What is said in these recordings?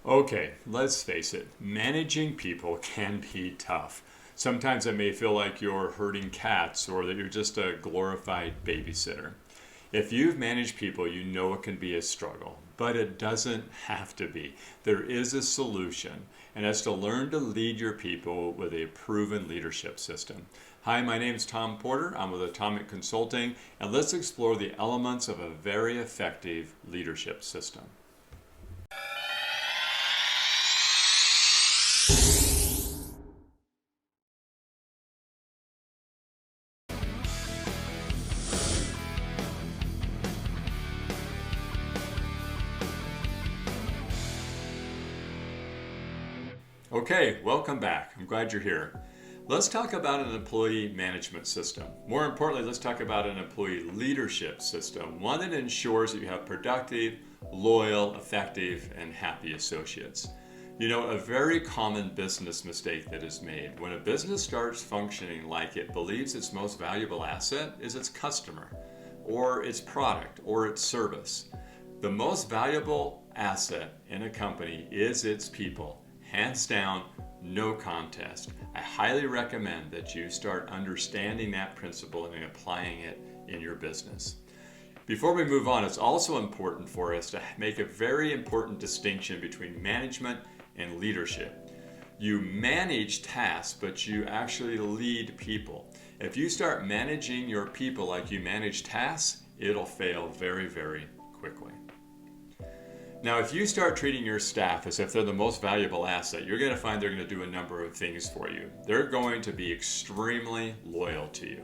Okay, let's face it, managing people can be tough. Sometimes it may feel like you're herding cats or that you're just a glorified babysitter. If you've managed people, you know it can be a struggle, but it doesn't have to be. There is a solution, and that's to learn to lead your people with a proven leadership system. Hi, my name is Tom Porter. I'm with Atomic Consulting, and let's explore the elements of a very effective leadership system. Okay, welcome back. I'm glad you're here. Let's talk about an employee management system. More importantly, let's talk about an employee leadership system, one that ensures that you have productive, loyal, effective, and happy associates. You know, a very common business mistake that is made when a business starts functioning like it believes its most valuable asset is its customer, or its product, or its service. The most valuable asset in a company is its people. Hands down, no contest. I highly recommend that you start understanding that principle and applying it in your business. Before we move on, it's also important for us to make a very important distinction between management and leadership. You manage tasks, but you actually lead people. If you start managing your people like you manage tasks, it'll fail very, very quickly. Now, if you start treating your staff as if they're the most valuable asset, you're going to find they're going to do a number of things for you. They're going to be extremely loyal to you.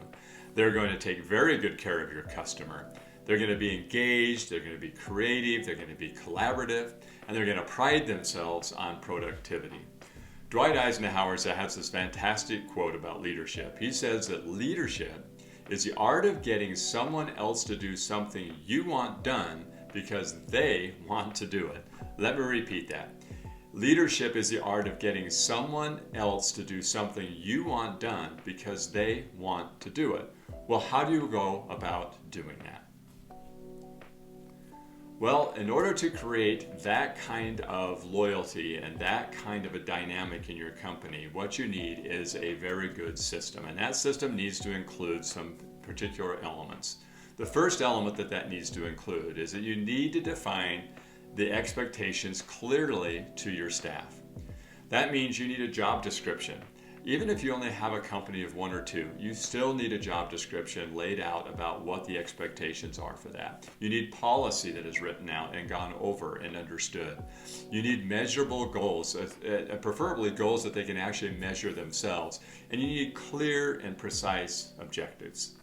They're going to take very good care of your customer. They're going to be engaged, they're going to be creative, they're going to be collaborative, and they're going to pride themselves on productivity. Dwight Eisenhower has this fantastic quote about leadership. He says that leadership is the art of getting someone else to do something you want done because they want to do it. Let me repeat that. Leadership is the art of getting someone else to do something you want done because they want to do it. Well, how do you go about doing that? Well, in order to create that kind of loyalty and that kind of a dynamic in your company, what you need is a very good system. And that system needs to include some particular elements. The first element that needs to include is that you need to define the expectations clearly to your staff. That means you need a job description. Even if you only have a company of one or two, you still need a job description laid out about what the expectations are for that. You need policy that is written out and gone over and understood. You need measurable goals, preferably goals that they can actually measure themselves. And you need clear and precise objectives.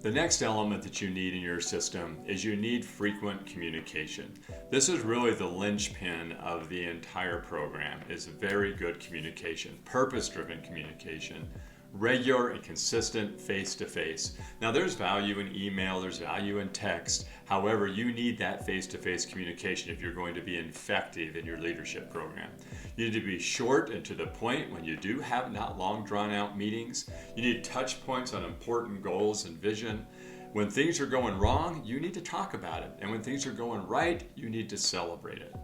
The next element that you need in your system is you need frequent communication. This is really the linchpin of the entire program, is very good communication, purpose-driven communication, regular and consistent face-to-face. Now there's value in email, there's value in text. However, you need that face-to-face communication if you're going to be effective in your leadership program. You need to be short and to the point when you do have not long drawn out meetings. You need touch points on important goals and vision. When things are going wrong, you need to talk about it. And when things are going right, you need to celebrate it.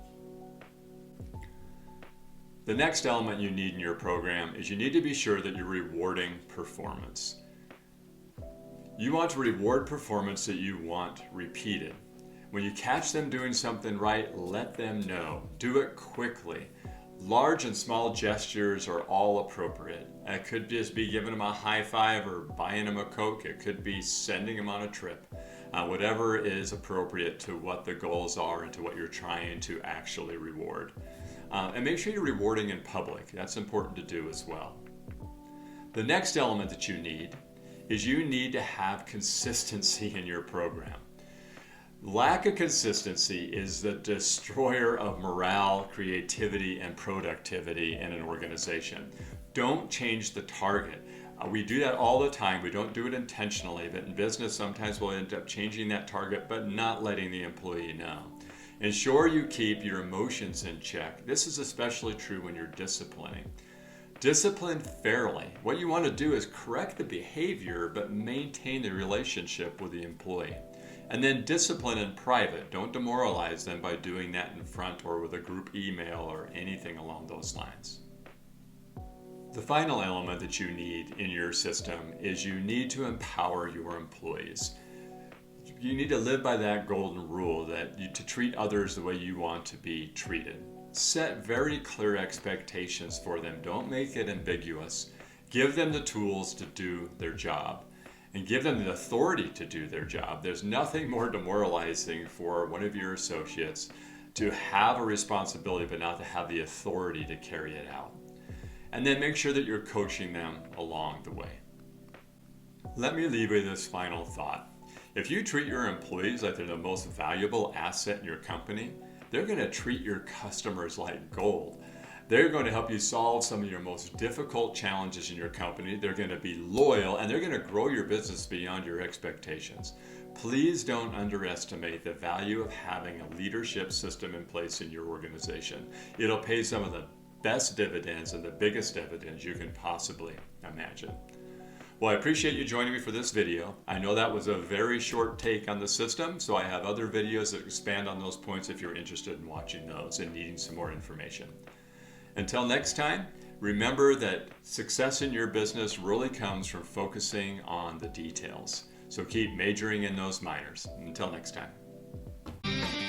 The next element you need in your program is you need to be sure that you're rewarding performance. You want to reward performance that you want repeated. When you catch them doing something right, let them know. Do it quickly. Large and small gestures are all appropriate. It could just be giving them a high five or buying them a Coke. It could be sending them on a trip. Whatever is appropriate to what the goals are and to what you're trying to actually reward. And make sure you're rewarding in public. That's important to do as well. The next element that you need is you need to have consistency in your program. Lack of consistency is the destroyer of morale, creativity, and productivity in an organization. Don't change the target. We do that all the time. We don't do it intentionally, but in business, sometimes we'll end up changing that target, but not letting the employee know. Ensure you keep your emotions in check. This is especially true when you're disciplining. Discipline fairly. What you want to do is correct the behavior, but maintain the relationship with the employee. And then discipline in private. Don't demoralize them by doing that in front or with a group email or anything along those lines. The final element that you need in your system is you need to empower your employees. You need to live by that golden rule that to treat others the way you want to be treated. Set very clear expectations for them. Don't make it ambiguous. Give them the tools to do their job and give them the authority to do their job. There's nothing more demoralizing for one of your associates to have a responsibility but not to have the authority to carry it out. And then make sure that you're coaching them along the way. Let me leave you with this final thought. If you treat your employees like they're the most valuable asset in your company, they're going to treat your customers like gold. They're going to help you solve some of your most difficult challenges in your company. They're going to be loyal and they're going to grow your business beyond your expectations. Please don't underestimate the value of having a leadership system in place in your organization. It'll pay some of the best dividends and the biggest dividends you can possibly imagine. Well, I appreciate you joining me for this video. I know that was a very short take on the system, so I have other videos that expand on those points if you're interested in watching those and needing some more information. Until next time, remember that success in your business really comes from focusing on the details. So keep majoring in those minors. Until next time.